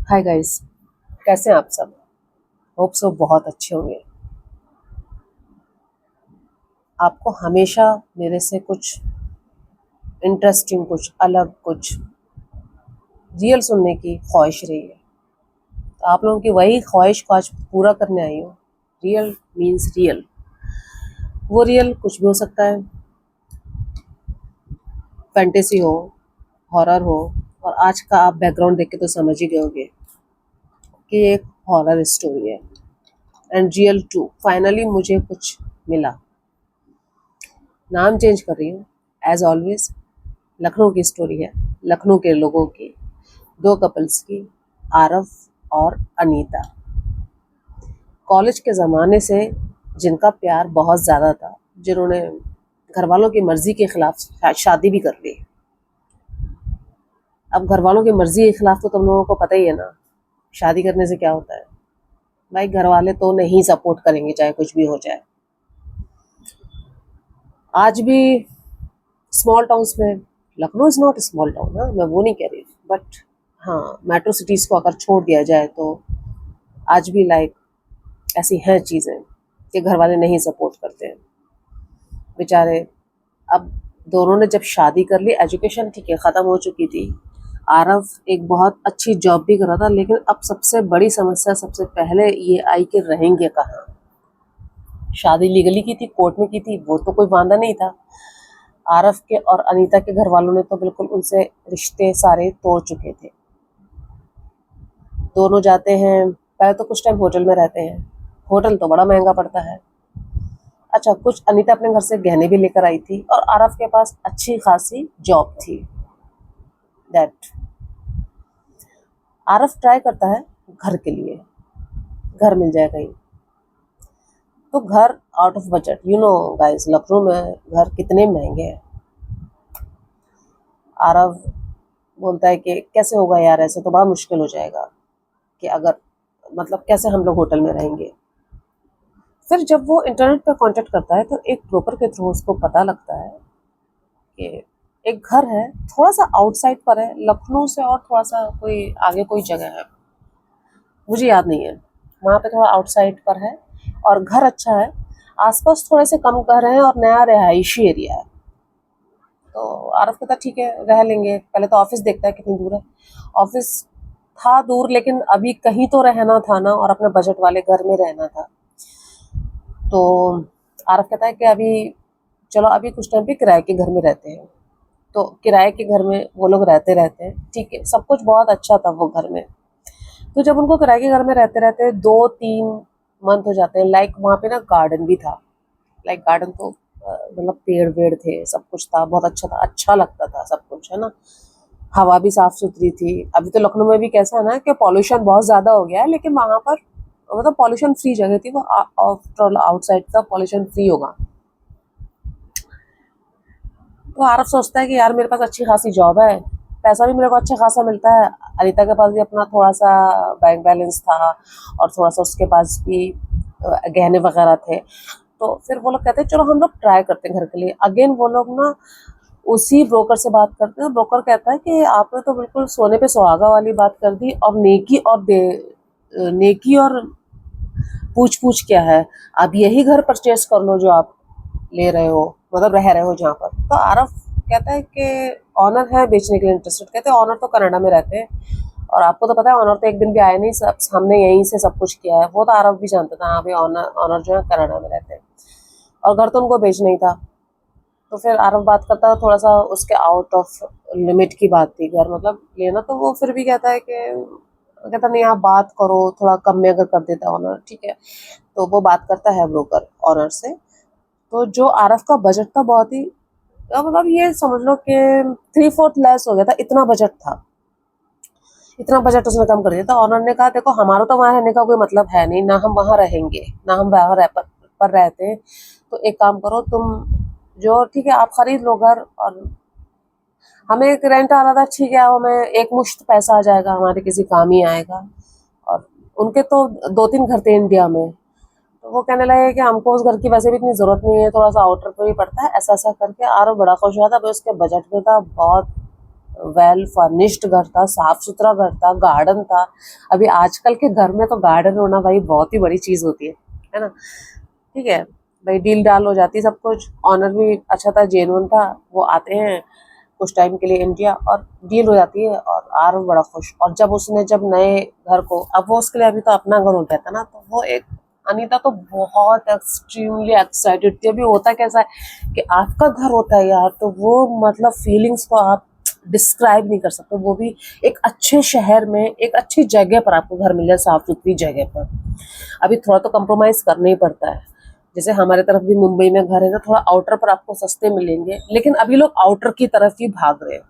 Hi guys, कैसे हैं आप सब। होप सो बहुत अच्छे होंगे। आपको हमेशा मेरे से कुछ इंटरेस्टिंग, कुछ अलग, कुछ रियल सुनने की ख्वाहिश रही है। तो आप लोगों की वही ख्वाहिश को आज पूरा करने आई हूँ। Real means real. वो रियल कुछ भी हो सकता है, फैंटेसी हो, हॉरर हो। और आज का आप बैकग्राउंड देख के तो समझ ही गए होंगे कि ये एक हॉरर स्टोरी है एंड रियल टू। फाइनली मुझे कुछ मिला। नाम चेंज कर रही हूँ। एज ऑलवेज लखनऊ की स्टोरी है, लखनऊ के लोगों की, दो कपल्स की, आरव और अनीता। कॉलेज के ज़माने से जिनका प्यार बहुत ज़्यादा था, जिन्होंने घर वालों की मर्ज़ी के ख़िलाफ़ शादी भी कर ली। अब घर वालों की मर्ज़ी के ख़िलाफ़ तो तुम लोगों को पता ही है ना, शादी करने से क्या होता है। भाई घर वाले तो नहीं सपोर्ट करेंगे चाहे कुछ भी हो जाए। आज भी स्मॉल टाउन्स में, Lucknow is not small town, हाँ मैं वो नहीं कह रही, बट हाँ मेट्रो सिटीज़ को अगर छोड़ दिया जाए तो आज भी लाइक ऐसी हैं चीज़ें कि घर वाले नहीं सपोर्ट करते हैं बेचारे। अब दोनों ने जब शादी कर ली, एजुकेशन ठीक है ख़त्म हो चुकी थी। आरव एक बहुत अच्छी जॉब भी कर रहा था, लेकिन अब सबसे बड़ी समस्या सबसे पहले ये आई कि रहेंगे कहाँ। शादी लीगली की थी, कोर्ट में की थी, वो तो कोई वांदा नहीं था। आरव के और अनीता के घर वालों ने तो बिल्कुल उनसे रिश्ते सारे तोड़ चुके थे। दोनों जाते हैं, पहले तो कुछ टाइम होटल में रहते हैं। होटल तो बड़ा महंगा पड़ता है। अच्छा, कुछ अनीता अपने घर से गहने भी लेकर आई थी और आरव के पास अच्छी खासी जॉब थी। दैट आरव ट्राई करता है घर के लिए, घर मिल जाए कहीं तो। घर out of budget, you know guys, Lucknow में घर कितने महंगे हैं। आरव बोलता है कि कैसे होगा यार, ऐसे तो बड़ा मुश्किल हो जाएगा कि अगर मतलब कैसे हम लोग होटल में रहेंगे। फिर जब वो इंटरनेट पर कांटेक्ट करता है तो एक ब्रोकर के थ्रू उसको पता लगता है कि एक घर है, थोड़ा सा आउटसाइड पर है लखनऊ से, और थोड़ा सा कोई आगे कोई जगह है, मुझे याद नहीं है। वहाँ पे थोड़ा आउटसाइड पर है और घर अच्छा है। आसपास थोड़े से कम घर हैं और नया रिहायशी एरिया है। तो आरफ कहता ठीक है रह लेंगे। पहले तो ऑफिस देखता है कितनी दूर है। ऑफिस था दूर, लेकिन अभी कहीं तो रहना था ना, और अपने बजट वाले घर में रहना था। तो आरफ कहता है कि अभी चलो अभी कुछ टाइम पे किराए के घर में रहते हैं। तो किराए के घर में वो लोग रहते रहते हैं, ठीक है, सब कुछ बहुत अच्छा था वो घर में। तो जब उनको किराए के घर में रहते रहते 2-3 मंथ हो जाते हैं, लाइक वहाँ पे ना गार्डन भी था। लाइक गार्डन तो मतलब पेड़ वेड़ थे, सब कुछ था, बहुत अच्छा था, अच्छा लगता था सब कुछ, है ना। हवा भी साफ सुथरी थी। अभी तो लखनऊ में भी कैसा है ना कि पॉल्यूशन बहुत ज़्यादा हो गया है, लेकिन वहाँ पर मतलब पॉल्यूशन फ्री जगह थी वो। आफ्टर ऑल आउटसाइड का पॉल्यूशन फ्री होगा। तो आरफ सोचता है कि यार मेरे पास अच्छी खासी जॉब है, पैसा भी मेरे को अच्छा खासा मिलता है। अनीता के पास भी अपना थोड़ा सा बैंक बैलेंस था और थोड़ा सा उसके पास भी गहने वगैरह थे। तो फिर वो लोग कहते हैं चलो हम लोग ट्राई करते हैं घर के लिए। अगेन वो लोग ना उसी ब्रोकर से बात करते हैं। ब्रोकर कहता है कि आपने तो बिल्कुल सोने पे सुहागा वाली बात कर दी, और नेकी और पूछ पूछ क्या है। आप यही घर परचेस कर लो जो आप ले रहे हो, मतलब रह रहे हो जहाँ पर। तो आरफ कहता है कि ऑनर है बेचने के लिए इंटरेस्टेड। कहते हैं ऑनर तो कनाडा में रहते हैं, और आपको तो पता है ऑनर तो एक दिन भी आया नहीं, सब हमने यहीं से सब कुछ किया है। वो तो आरफ भी जानता था, हाँ भाई ऑनर ऑनर जो है कनाडा में रहते हैं, और घर तो उनको बेचना ही था। तो फिर आरफ बात करता है, थोड़ा सा उसके आउट ऑफ लिमिट की बात थी घर मतलब लेना। तो वो फिर भी कहता है कि, कहता नहीं आप बात करो थोड़ा कम में अगर कर देता ऑनर, ठीक है। तो वो बात करता है ब्रोकर ऑनर से। तो जो आरफ का बजट था बहुत ही, मतलब ये समझ लो कि 3/4 लेस हो गया था, इतना बजट था। इतना बजट उसने कम कर दिया था। ऑनर ने कहा देखो हमारा तो वहाँ रहने का कोई मतलब है नहीं, ना हम वहाँ रहेंगे ना हम वहाँ पर रहते हैं। तो एक काम करो तुम, जो ठीक है आप खरीद लो घर, और हमें एक रेंट आ रहा था, ठीक है हमें एक मुश्त पैसा आ जाएगा, हमारे किसी काम ही आएगा। और उनके तो 2-3 घर थे इंडिया में। तो वो कहने लगे कि हमको उस घर की वैसे भी इतनी ज़रूरत नहीं है, थोड़ा सा आउटर पे भी पड़ता है, ऐसा ऐसा करके आरव बड़ा खुश हुआ था। भाई उसके बजट में था बहुत, वेल फर्निश्ड घर था, साफ सुथरा घर था, गार्डन था। अभी आजकल के घर में तो गार्डन होना भाई बहुत ही बड़ी चीज होती है ना। ठीक है भाई, डील डाल हो जाती है सब कुछ। ऑनर भी अच्छा था, जेन्युइन था। वो आते हैं कुछ टाइम के लिए इंडिया और डील हो जाती है और आरव बड़ा खुश। और जब नए घर को, अब वो उसके लिए अभी तो अपना घर हो गया था ना, तो वो एक अनीता तो बहुत एक्सट्रीमली एक्साइटेड थी। अभी होता कैसा है कि आपका घर होता है यार, तो वो मतलब फीलिंग्स को आप डिस्क्राइब नहीं कर सकते। वो भी एक अच्छे शहर में, एक अच्छी जगह पर आपको घर मिल जाए, साफ सुथरी जगह पर। अभी थोड़ा तो कंप्रोमाइज करना ही पड़ता है। जैसे हमारे तरफ भी मुंबई में घर है ना, थोड़ा आउटर पर आपको सस्ते मिलेंगे, लेकिन अभी लोग आउटर की तरफ ही भाग रहे हैं।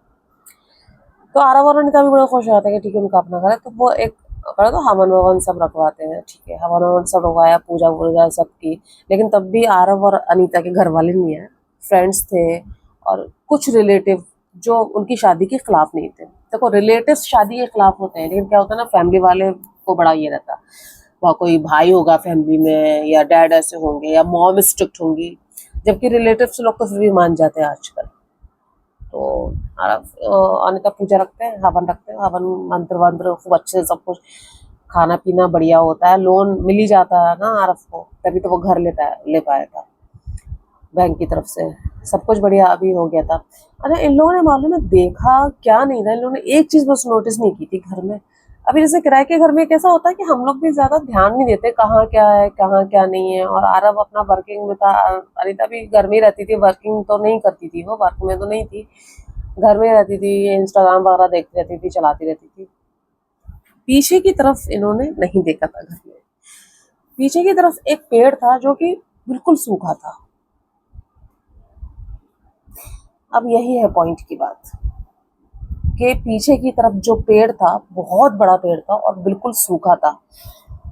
तो आरव और अनिता भी बड़ा खुश हो जाता है कि ठीक है उनका अपना घर है। तो वो एक पहले तो हवन ववन सब रखवाते हैं, ठीक है हवन ववन सब रखवाया, पूजा वूजा सब की। लेकिन तब भी आरव और अनिता के घर वाले नहीं आए, फ्रेंड्स थे और कुछ रिलेटिव जो उनकी शादी के खिलाफ नहीं थे। देखो रिलेटिव शादी के खिलाफ होते हैं, लेकिन क्या होता है ना, फैमिली वाले को बड़ा ये रहता, वहाँ कोई भाई होगा फैमिली में, या डैड ऐसे होंगे, या मॉम स्ट्रिक्ट होंगी। जबकि रिलेटिव्स लोग तो फिर भी मान जाते हैं आजकल। तो अनिता पूजा रखते हैं, हवन रखते हैं, हवन मंत्र वंत्र खूब अच्छे से सब कुछ, खाना पीना बढ़िया होता है। लोन मिल ही जाता है ना आरफ को, तभी तो वो घर ले पाया था बैंक की तरफ से। सब कुछ बढ़िया अभी हो गया था। अरे इन लोगों ने मालूम है देखा क्या नहीं था, इन लोगों ने एक चीज बस नोटिस नहीं की थी घर में। अभी जैसे किराए के घर में कैसा होता है कि हम लोग भी ज्यादा ध्यान नहीं देते कहाँ क्या है कहाँ क्या नहीं है। और आरव अपना वर्किंग में था, अनिता भी घर में ही रहती थी, वर्किंग तो नहीं करती थी, वो वर्क में तो नहीं थी, घर में रहती थी, इंस्टाग्राम वगैरह देखती रहती थी, चलाती रहती थी। पीछे की तरफ इन्होंने नहीं देखा था घर में। पीछे की तरफ एक पेड़ था जो कि बिल्कुल सूखा था। अब यही है पॉइंट की बात कि पीछे की तरफ जो पेड़ था, बहुत बड़ा पेड़ था और बिल्कुल सूखा था।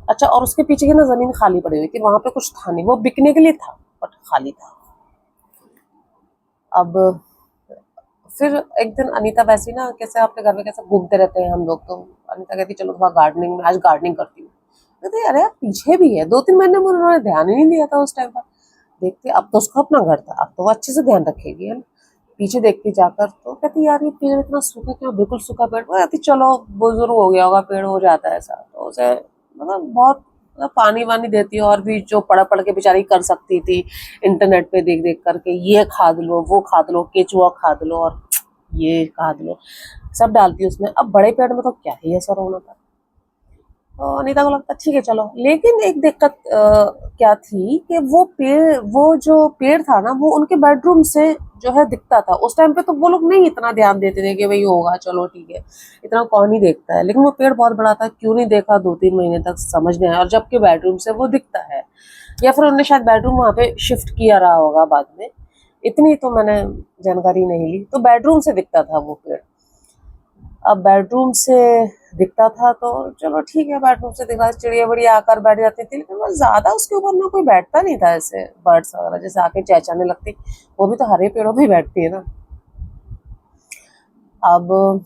अच्छा, और उसके पीछे की ना जमीन खाली पड़ी हुई थी, वहां पे कुछ था नहीं, वो बिकने के लिए था बट खाली था। अब फिर एक दिन अनीता वैसी ना, कैसे अपने घर में कैसे घूमते रहते हैं हम लोग, तो अनीता कहती चलो थोड़ा गार्डनिंग में, आज गार्डनिंग करती हूँ। कहते अरे यार पीछे भी है, 2-3 महीने में उन्होंने ध्यान ही नहीं दिया था उस टाइम पर। देखते अब तो उसका अपना घर था, अब तो वो अच्छे से ध्यान रखेगी है ना। पीछे देखती जाकर तो कहती यार ये पेड़ इतना सूखा क्यों, बिल्कुल सूखा पेड़। वो कहती चलो बुजुर्ग हो गया होगा, पेड़ हो जाता है ऐसा, तो उसे मतलब बहुत मतलब पानी वानी देती है, और भी जो पढ़ पढ़ के बेचारी कर सकती थी इंटरनेट पे देख देख करके, ये खाद लो, वो खाद लो, केचुआ खाद लो, और ये खाद लो, सब डालती है उसमें। अब बड़े पेड़ में तो क्या ही असर होना था। तो अनीता को लगता ठीक है चलो। लेकिन एक दिक्कत क्या थी कि वो जो पेड़ था ना, वो उनके बेडरूम से जो है दिखता था। उस टाइम पे तो वो लोग नहीं इतना ध्यान देते थे कि भाई होगा चलो ठीक है, इतना कौन ही देखता है। लेकिन वो पेड़ बहुत बड़ा था, क्यों नहीं देखा 2-3 महीने तक समझ नहीं आया। और जबकि बेडरूम से वो दिखता है, या फिर उन्होंने शायद बेडरूम वहां पे शिफ्ट किया रहा होगा बाद में, इतनी तो मैंने जानकारी नहीं ली। तो बेडरूम से दिखता था वो पेड़। अब बेडरूम से दिखता था तो चलो ठीक है, बेडरूम से दिखा, चिड़िया बढ़िया आकर बैठ जाती थी, लेकिन वो ज्यादा उसके ऊपर ना कोई बैठता नहीं था। ऐसे बर्ड्स वगैरह जैसे आके चहचहाने लगती, वो भी तो हरे पेड़ों पे बैठती है ना। अब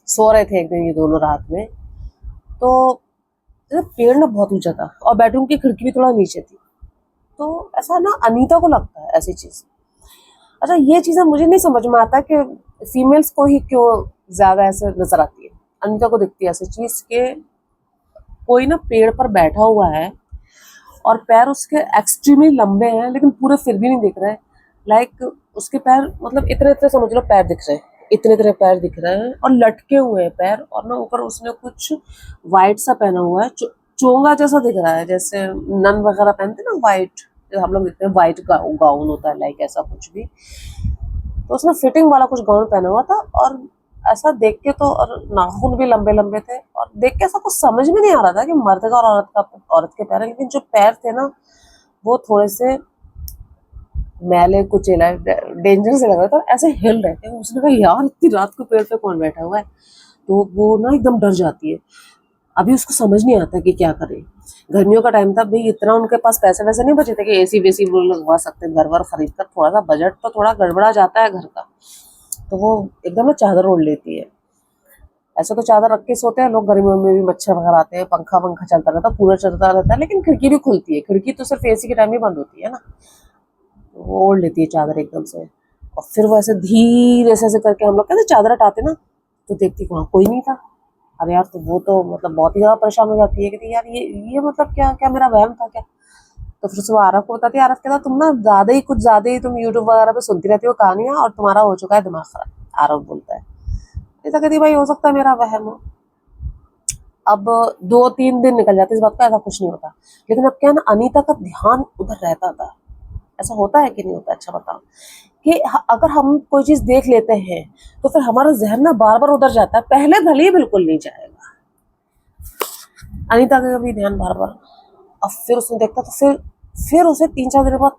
सो रहे थे एक दिन ये दोनों रात में, तो पेड़ ना बहुत ऊंचा था और बेडरूम की खिड़की भी थोड़ा नीचे थी। तो ऐसा ना अनीता को लगता है ऐसी चीज। अच्छा, ये चीजें मुझे नहीं समझ में आता कि फीमेल्स को ही क्यों ज्यादा ऐसे नजर आती है। अनीता को दिखती है ऐसी चीज के कोई ना पेड़ पर बैठा हुआ है और पैर उसके एक्सट्रीमली लंबे हैं, लेकिन पूरे फिर भी नहीं दिख रहे। लाइक उसके पैर मतलब इतने इतने समझ लो पैर दिख रहे हैं, इतने इतने पैर दिख रहे हैं और लटके हुए हैं पैर। और ना ऊपर उसने कुछ वाइट सा पहना हुआ है, चोंगा जैसा दिख रहा है, जैसे नन वगैरह पहनते ना वाइट, हम लोग देखते हैं वाइट गाउन होता है, लाइक ऐसा कुछ भी। तो उसने फिटिंग वाला कुछ गाउन पहना हुआ था। और ऐसा देख के तो, और नाखून भी लंबे लंबे थे, और देख के ऐसा कुछ समझ में नहीं आ रहा था कि मर्द का और औरत के पैर है। लेकिन जो पैर थे ना, वो थोड़े से मैले कुचेला डेंजर से लग रहा था, ऐसे हिल रहे थे। उसने कहा यार इतनी रात को पेड़ पे कौन बैठा हुआ है। तो वो ना एकदम डर जाती है। अभी उसको समझ नहीं आता कि क्या करे। गर्मियों का टाइम था भाई, इतना उनके पास पैसे वैसे नहीं बचे थे कि एसी वेसी वो लगवा सकते, घर वर खरीद कर। थोड़ा सा बजट तो थोड़ा गड़बड़ा जाता है घर का। तो वो एकदम ना चादर ओढ़ लेती है। ऐसे तो चादर रख के सोते हैं लोग, गर्मियों में भी मच्छर वगैरह आते हैं, पंखा वंखा चलता रहता है, पूरा चलता रहता है, लेकिन खिड़की भी खुलती है। खिड़की तो सिर्फ एसी के टाइम ही बंद होती है ना। वो ओढ़ लेती है चादर एकदम से। और फिर वो ऐसे धीरे से ऐसे करके हम लोग कहते चादर हटाते ना, तो देखती वहाँ कोई नहीं था। अरे यार, तो वो तो मतलब बहुत ही ज्यादा परेशान हो जाती है, कहती यार ये मतलब क्या क्या मेरा वहम था क्या। तो फिर उसको आरव को बताती है, आरव कहता तुम ना कुछ ज्यादा ही तुम यूट्यूब वगैरह पे सुनती रहती हो कहानियां और तुम्हारा हो चुका है दिमाग खराब। आरव बोलता है, ऐसा कहती भाई हो सकता है मेरा वहम हो। अब 2-3 दिन निकल जाते इस बात का, ऐसा कुछ नहीं होता। लेकिन अब क्या है ना, अनीता का ध्यान उधर रहता था। ऐसा होता है कि नहीं होता, अच्छा बताओ कि अगर हम कोई चीज देख लेते हैं तो फिर हमारा जहन ना बार बार उधर जाता है, पहले भले ही बिल्कुल नहीं जाएगा। अनीता का भी ध्यान बार बार। अब फिर उसने देखा तो फिर उसे 3-4 दिन बाद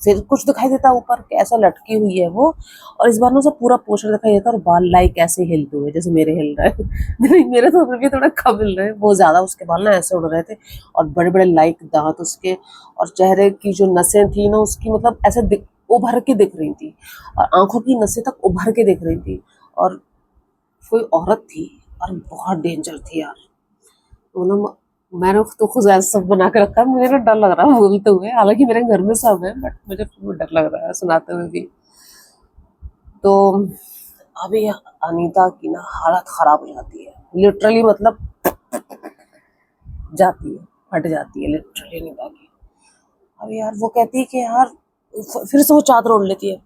फिर कुछ दिखाई देता है ऊपर कि ऐसा लटकी हुई है वो, और इस बार ना उसे पूरा पोस्टर दिखाई देता है और बाल लाइक ऐसे हिलते हुए जैसे मेरे हिल रहे हैं मेरे तो फिर भी थोड़ा कम हिल रहे हैं, वो ज्यादा उसके बाल ना ऐसे उड़ रहे थे, और बड़े बड़े लाइक दांत उसके, और चेहरे की जो नसें थी ना उसकी मतलब ऐसे उभर के दिख रही थी, और आंखों की नसें तक उभर के दिख रही थी, और कोई औरत थी और बहुत डेंजर थी यार। मतलब मैंने तो खुद ऐसा सब बना के रखा है, मुझे ना डर लग रहा है बोलते हुए, हालांकि मेरे घर में सब है बट मुझे खुद डर लग रहा है सुनाते हुए भी। तो अभी अनीता की ना हालत खराब हो जाती है, लिटरली मतलब जाती है, फट जाती है लिटरली अनीता की। अभी यार वो कहती है कि यार, फिर से वो चादर ओढ़ लेती है,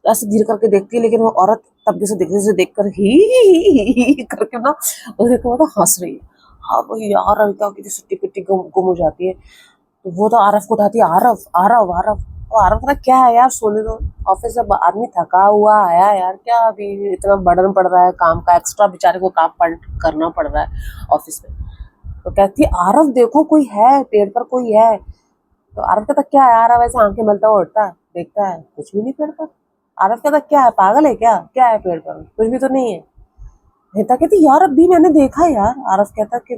ऐसे धीरे करके देखती है, लेकिन वो औरत तब भी से देख कर ही करके ना उसे को तो हंस रही है। हाँ वही यार, अनीता की सुट्टी पिट्टी गुम हो जाती है। तो वो तो आरफ को उठाती है, आरफ आरफ आरफ। तो आरफ कहता क्या है यार, सोने दो, ऑफिस से आदमी थका हुआ आया यार, क्या अभी इतना बर्डन पड़ रहा है काम का, एक्स्ट्रा बेचारे को काम करना पड़ रहा है ऑफिस में। तो कहती है आरफ देखो कोई है, पेड़ पर कोई है। तो आरफ कहता क्या है, आरफ ऐसे आंखें मलता हुआ उठता है, देखता है कुछ भी नहीं पेड़ पर। आरफ कहता क्या है, पागल है क्या, क्या है पेड़ पर, कुछ भी तो नहीं है। अनीता कहती यार अभी मैंने देखा है यार। आरफ कहता कि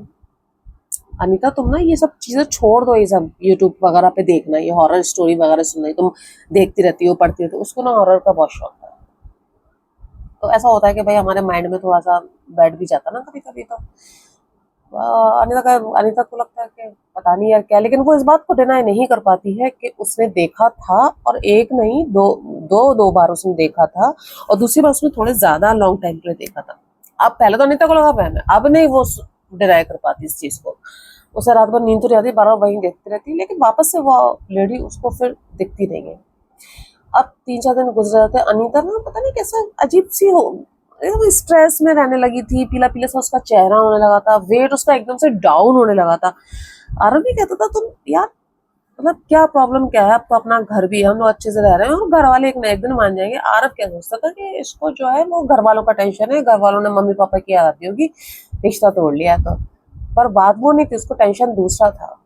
अनीता तुम ना ये सब चीजें छोड़ दो, ये सब यूट्यूब वगैरह पे देखना, ये हॉरर स्टोरी वगैरह सुनना, तुम देखती रहती हो पढ़ती रहती हो, उसको ना हॉरर का बहुत शौक है। तो ऐसा होता है कि भाई हमारे माइंड में थोड़ा सा बैठ भी जाता ना कभी कभी। तो अनीता को लगता है कि पता नहीं यार क्या, लेकिन वो इस बात को डिनाई नहीं कर पाती है कि उसने देखा था, और एक नहीं दो बार उसने देखा था, और दूसरी बार उसने थोड़े ज्यादा लॉन्ग टाइम के लिए देखा था। अब पहले तो अनीता को लगा बहन है, अब नहीं वो डिनाई कर पाती इस चीज को। उसे रात भर नींद तो नहीं आती, बार बार वहीं देखती रहती है, लेकिन वापस से वो लेडी उसको फिर दिखती नहीं है। अब 3-4 दिन गुजर जाते हैं, अनीता ना पता नहीं कैसा अजीब सी हो, एकदम स्ट्रेस में रहने लगी थी, पीला पीला सा उसका चेहरा होने लगा था, वेट उसका एकदम से डाउन होने लगा था। आरव भी कहता था तुम यार मतलब क्या प्रॉब्लम क्या है, आपको अपना घर भी है, हम लोग अच्छे से रह रहे हैं और घर वाले एक ना एक दिन मान जाएंगे। आरव क्या सोचता था कि इसको जो है वो घर वालों का टेंशन है, घर वालों ने मम्मी पापा की याद आती होगी, रिश्ता तोड़ लिया तो। पर बात वो नहीं थी, उसको टेंशन दूसरा था।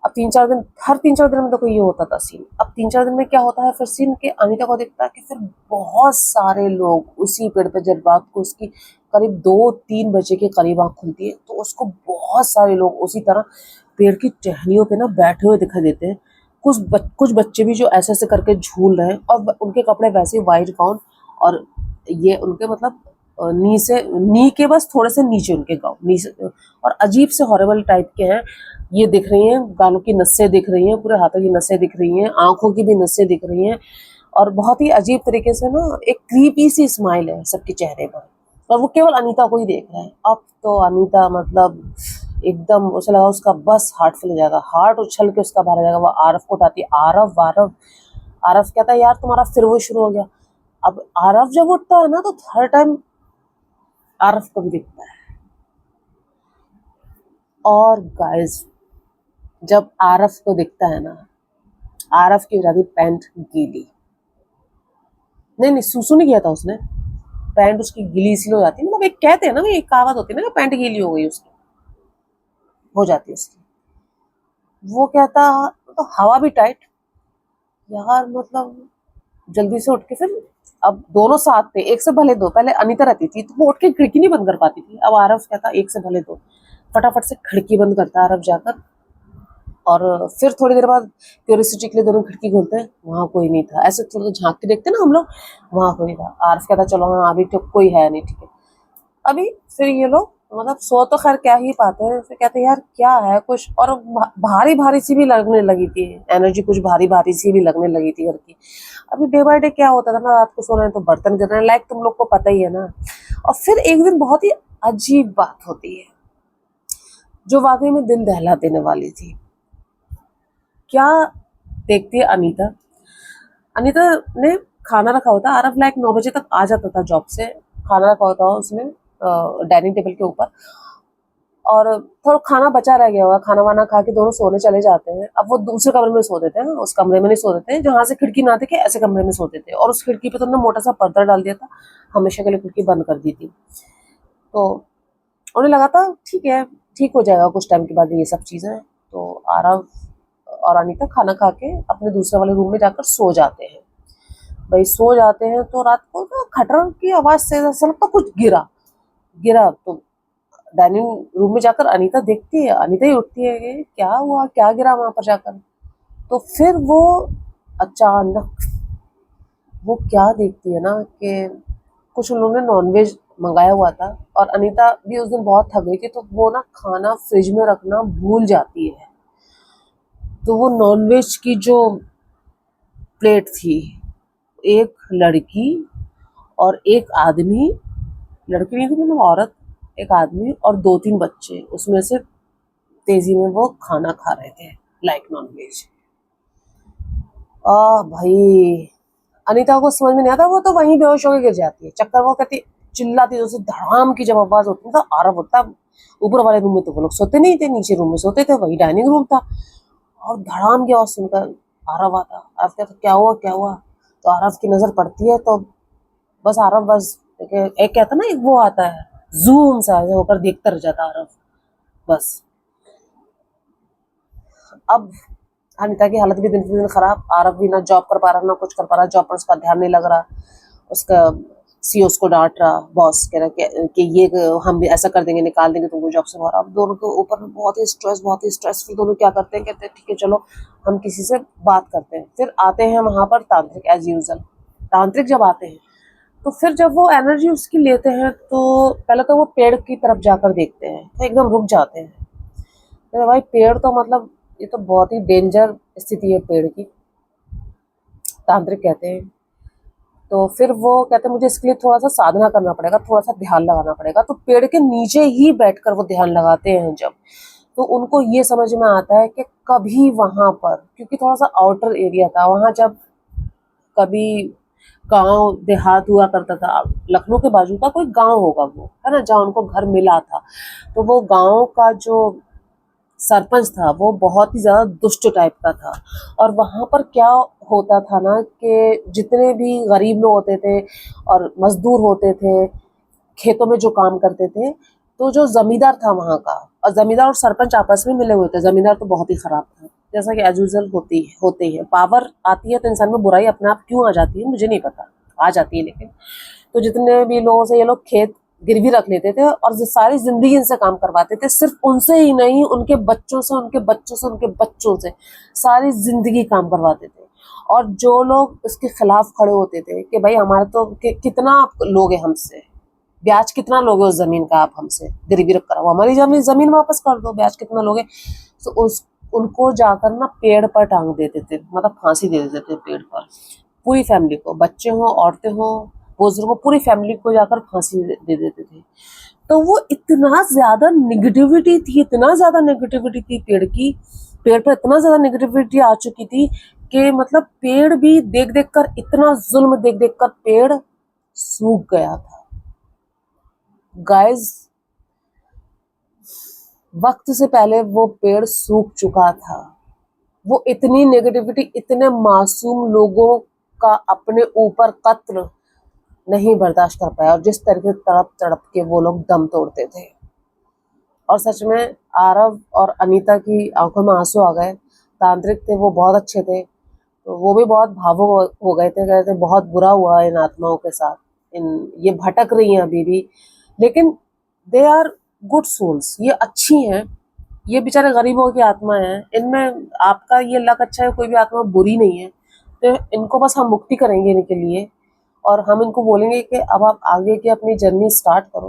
अब 3-4 दिन, हर 3-4 दिन में देखो ये होता था सीन। अब 3-4 दिन में क्या होता है फिर सीन के, अनीता को दिखता है कि फिर बहुत सारे लोग उसी पेड़ पे, जब रात को उसकी करीब 2-3 बजे के करीब आँख खुलती है तो उसको बहुत सारे लोग उसी तरह पेड़ की टहनियों पे ना बैठे हुए दिखाई देते हैं। कुछ बच्चे भी जो ऐसे ऐसे करके झूल रहे हैं, और उनके कपड़े वैसे वाइट गाउन, और ये उनके मतलब नी के बस थोड़े से नीचे उनके गाउन नी से, और अजीब से हॉरेबल टाइप के हैं। ये दिख रही हैं, गालों की नसें दिख रही हैं, पूरे हाथों की नसें दिख रही हैं, आंखों की भी नसें दिख रही हैं, और बहुत ही अजीब तरीके से ना एक क्रीपी सी स्माइल है सबके चेहरे पर, और वो केवल अनीता को ही देख रहा है। अब तो अनीता मतलब एकदम उसे लगा उसका बस हार्ट फेल हो जाएगा, हार्ट उछल के उसका बाहर आ जाएगा। वो आरफ को उठाती है, आरफ आरफ। आरफ कहता है यार तुम्हारा फिर वो शुरू हो गया। अब आरफ जब उठता है ना तो हर टाइम आरफ को भी दिखता है। और गाइस जब आरफ को दिखता है ना, आरफ की हो जाती पैंट गीली, नहीं नहीं सूसू नहीं किया था उसने, पैंट उसकी गीली इसलिए हो जाती है, मतलब एक कहते हैं ना, एक कहावत होती है ना कि पैंट गीली हो गई उसकी, हो जाती है उसकी। वो कहता तो हवा भी टाइट यार, मतलब जल्दी से उठ के फिर, अब दोनों साथ थे, एक से भले दो, पहले अनीता रहती थी तो वो उठ के खिड़की नहीं बंद कर पाती थी, अब आरफ कहता एक से भले दो, फटाफट से खिड़की बंद करता है आरफ जाकर। और फिर थोड़ी देर बाद क्यूरियोसिटी के लिए दोनों खिड़की खोलते हैं, वहां कोई नहीं था, ऐसे थोड़ा झांक के देखते ना हम लोग, वहां कोई नहीं था। आरफ कहता चलो हाँ अभी तो कोई है नहीं, ठीक है। अभी फिर ये लोग मतलब सो तो खैर क्या ही पाते हैं, फिर कहते हैं यार क्या है कुछ, और भारी भारी सी भी लगने लगी थी, एनर्जी कुछ भारी भारी सी भी लगने लगी थी घर की। अभी डे बाय डे क्या होता था ना, रात को सो रहे हैं तो बर्तन गिर रहे हैं, लाइक तुम लोग को पता ही है ना। और फिर एक दिन बहुत ही अजीब बात होती है, जो वाकई में दिल दहला देने वाली थी। क्या देखती है अनीता, अनीता ने खाना रखा होता, आरव लाइक 9 बजे तक आ जाता था जॉब से, खाना रखा होता उसने डाइनिंग टेबल के ऊपर, और थोड़ा खाना बचा रह गया होगा, खाना वाना खा के दोनों सोने चले जाते हैं। अब वो दूसरे कमरे में सो देते हैं, उस कमरे में नहीं सो देते जहाँ से खिड़की ना दिखे, ऐसे कमरे में सो देते हैं, और उस खिड़की पे तो उन्होंने मोटा सा पर्दा डाल दिया था, हमेशा के लिए खिड़की बंद कर दी थी। तो उन्हें लगा था ठीक है, ठीक हो जाएगा कुछ टाइम के बाद ये सब चीज़ें। तो आरव और अनीता खाना खा के अपने दूसरे वाले रूम में जाकर सो जाते हैं। भाई सो जाते हैं तो रात को ना खटर की आवाज़ से ऐसा लगता कुछ गिरा, गिरा तो डाइनिंग रूम में जाकर अनीता देखती है, अनीता ही उठती है कि क्या हुआ, क्या गिरा वहां पर जाकर। तो फिर वो अचानक वो क्या देखती है ना कि कुछ उन्होंने नॉनवेज मंगाया हुआ था, और अनीता भी उस दिन बहुत थक गई थी, तो वो ना खाना फ्रिज में रखना भूल जाती है। तो वो नॉनवेज की जो प्लेट थी, एक लड़की और एक आदमी, लड़की नहीं थी मतलब औरत, एक आदमी और 2-3 बच्चे उसमें से तेजी में वो खाना खा रहे थे, लाइक नॉनवेज। भाई अनीता को समझ में नहीं आता, वो तो वहीं बेहोश होकर गिर जाती है, चक्कर वो कहती, चिल्लाती जैसे धड़ाम की जब आवाज होती है, तो आरव होता ऊपर वाले रूम में, तो वो लोग सोते नहीं थे, नीचे रूम में सोते थे, वही डाइनिंग रूम था। और धड़ाम की आवाज सुनकर आरव आता, आरव कहता क्या हुआ क्या हुआ। तो आरव की नजर पड़ती है, तो बस आरव बस एक कहता ना, एक वो आता है जूम सा ऐसे होकर देखता रह जाता आरव बस। अब अनीता की हालत भी दिन पे दिन खराब, आरव भी ना जॉब कर पा रहा ना कुछ कर पा रहा, जॉब पर उसका ध्यान नहीं लग रहा, उसका सी उसको डांट रहा, बॉस कह रहा कि ये हम भी ऐसा कर देंगे, निकाल देंगे तुमको जॉब से बाहर। अब दोनों के ऊपर बहुत ही स्ट्रेस, बहुत ही स्ट्रेस। फिर दोनों क्या करते हैं, कहते हैं ठीक है चलो हम किसी से बात करते हैं। फिर आते हैं वहां पर तांत्रिक, एज यूजल तांत्रिक जब आते हैं, तो फिर जब वो एनर्जी उसकी लेते हैं, तो पहले तो वो पेड़ की तरफ जाकर देखते हैं, तो एकदम रुक जाते हैं। तो भाई पेड़ तो मतलब ये तो बहुत ही डेंजर स्थिति है पेड़ की, तांत्रिक कहते हैं। तो फिर वो कहते हैं मुझे इसके लिए थोड़ा सा साधना करना पड़ेगा, थोड़ा सा ध्यान लगाना पड़ेगा। तो पेड़ के नीचे ही बैठकर वो ध्यान लगाते हैं जब, तो उनको ये समझ में आता है कि कभी वहां पर, क्योंकि थोड़ा सा आउटर एरिया था वहां, जब कभी गांव देहात हुआ करता था, लखनऊ के बाजू का कोई गांव होगा वो, है ना, जहाँ उनको घर मिला था। तो वो गांव का जो सरपंच था वो बहुत ही ज़्यादा दुष्ट टाइप का था। और वहाँ पर क्या होता था ना कि जितने भी गरीब लोग होते थे और मजदूर होते थे, खेतों में जो काम करते थे, तो जो जमींदार था वहाँ का, और जमींदार और सरपंच आपस में मिले हुए थे, जमींदार तो बहुत ही खराब था, जैसा कि एज यूजुअल होते ही है। पावर आती है तो इंसान में बुराई अपने आप क्यों आ जाती है मुझे नहीं पता, आ जाती है लेकिन। तो जितने भी लोगों से ये लोग खेत गिरवी रख लेते थे और सारी जिंदगी इनसे काम करवाते थे, सिर्फ उनसे ही नहीं, उनके बच्चों से, उनके बच्चों से, उनके बच्चों से, सारी जिंदगी काम करवाते थे। और जो लोग इसके खिलाफ खड़े होते थे कि भाई हमारे तो कितना आप लोगे हमसे, ब्याज कितना लोगे उस जमीन का, आप हमसे गिरवी रख कर हमारी जमीन वापस कर दो, ब्याज कितना लोगे। तो उस उनको जाकर ना पेड़ पर टांग देते थे, मतलब फांसी दे देते थे पेड़ पर, पूरी फैमिली को, बच्चे हो, औरतें हो, बुजुर्ग हो, पूरी फैमिली को जाकर फांसी दे देते थे। तो वो इतना ज्यादा नेगेटिविटी थी, इतना ज्यादा नेगेटिविटी थी पेड़ की, पेड़ पर इतना ज्यादा नेगेटिविटी आ चुकी थी कि मतलब पेड़ भी देख देख कर, इतना जुल्म देख देख कर पेड़ सूख गया था। गाइस वक्त से पहले वो पेड़ सूख चुका था। वो इतनी नेगेटिविटी, इतने मासूम लोगों का अपने ऊपर कत्ल नहीं बर्दाश्त कर पाया, और जिस तरीके से तड़प तड़प के वो लोग दम तोड़ते थे। और सच में आरव और अनीता की आंखों में आंसू आ गए। तांत्रिक थे वो, बहुत अच्छे थे, तो वो भी बहुत भावुक हो गए थे, कहते बहुत बुरा हुआ इन आत्माओं के साथ, इन ये भटक रही हैं अभी भी, लेकिन दे आर गुड सोल्स, ये अच्छी हैं, ये बेचारे गरीबों की आत्मा है, इनमें आपका ये लक अच्छा है, कोई भी आत्मा बुरी नहीं है। तो इनको बस हम मुक्ति करेंगे इनके लिए, और हम इनको बोलेंगे कि अब आप आगे की अपनी जर्नी स्टार्ट करो,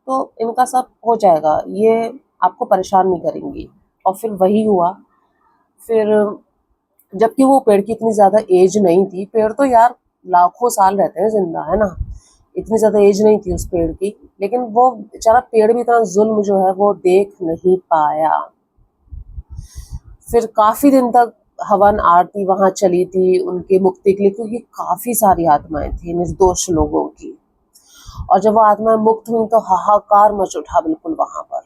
तो इनका सब हो जाएगा, ये आपको परेशान नहीं करेंगी। और फिर वही हुआ। फिर जबकि वो पेड़ की इतनी ज़्यादा एज नहीं थी, पेड़ तो यार लाखों साल रहते हैं जिंदा, है ना, इतनी ज़्यादा एज नहीं थी उस पेड़ की, लेकिन वो बेचारा पेड़ भी इतना जुल्म जो है वो देख नहीं पाया। फिर काफ़ी दिन तक हवन आरती वहाँ चली थी उनकी मुक्ति के लिए, क्योंकि काफ़ी सारी आत्माएं थी निर्दोष लोगों की। और जब वो आत्माएं मुक्त हुई तो हाहाकार मच उठा बिल्कुल वहाँ पर।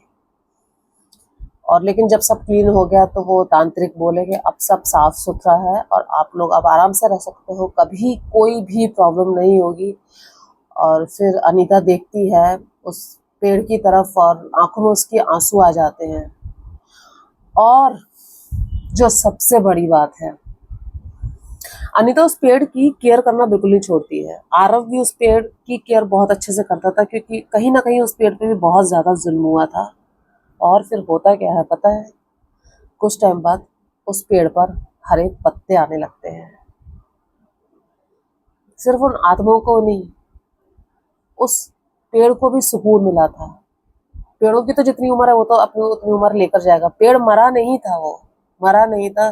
और लेकिन जब सब क्लीन हो गया तो वो तांत्रिक बोले कि अब सब साफ सुथरा है और आप लोग अब आराम से रह सकते हो, कभी कोई भी प्रॉब्लम नहीं होगी। और फिर अनीता देखती है उस पेड़ की तरफ और आंखों में उसके आंसू आ जाते हैं। और जो सबसे बड़ी बात है, अनीता उस पेड़ की केयर करना बिल्कुल नहीं छोड़ती है। आरव भी उस पेड़ की केयर बहुत अच्छे से करता था, क्योंकि कहीं ना कहीं उस पेड़ पे भी बहुत ज़्यादा जुल्म हुआ था। और फिर होता क्या है पता है, कुछ टाइम बाद उस पेड़ पर हरे पत्ते आने लगते हैं। सिर्फ उन आत्माओं को नहीं, उस पेड़ को भी सुकून मिला था। पेड़ों की तो जितनी उम्र है वो तो अपनी उतनी उम्र लेकर जाएगा, पेड़ मरा नहीं था, वो मरा नहीं था,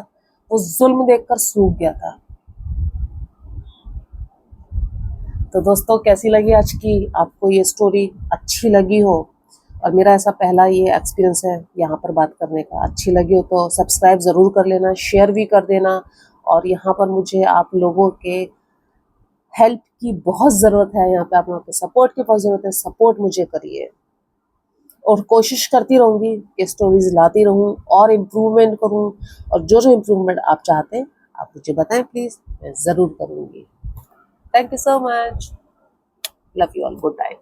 वो जुल्म देखकर सूख गया था। तो दोस्तों कैसी लगी आज की आपको ये स्टोरी, अच्छी लगी हो, और मेरा ऐसा पहला ये एक्सपीरियंस है यहाँ पर बात करने का, अच्छी लगी हो तो सब्सक्राइब ज़रूर कर लेना, शेयर भी कर देना। और यहाँ पर मुझे आप लोगों के हेल्प की बहुत ज़रूरत है, यहाँ पे आप लोगों के सपोर्ट की बहुत ज़रूरत है, सपोर्ट मुझे करिए। और कोशिश करती रहूँगी कि स्टोरीज लाती रहूँ और इम्प्रूवमेंट करूँ, और जो जो इम्प्रूवमेंट आप चाहते हैं आप मुझे बताएं प्लीज़, मैं ज़रूर करूँगी। Thank you so much, love you all, good night.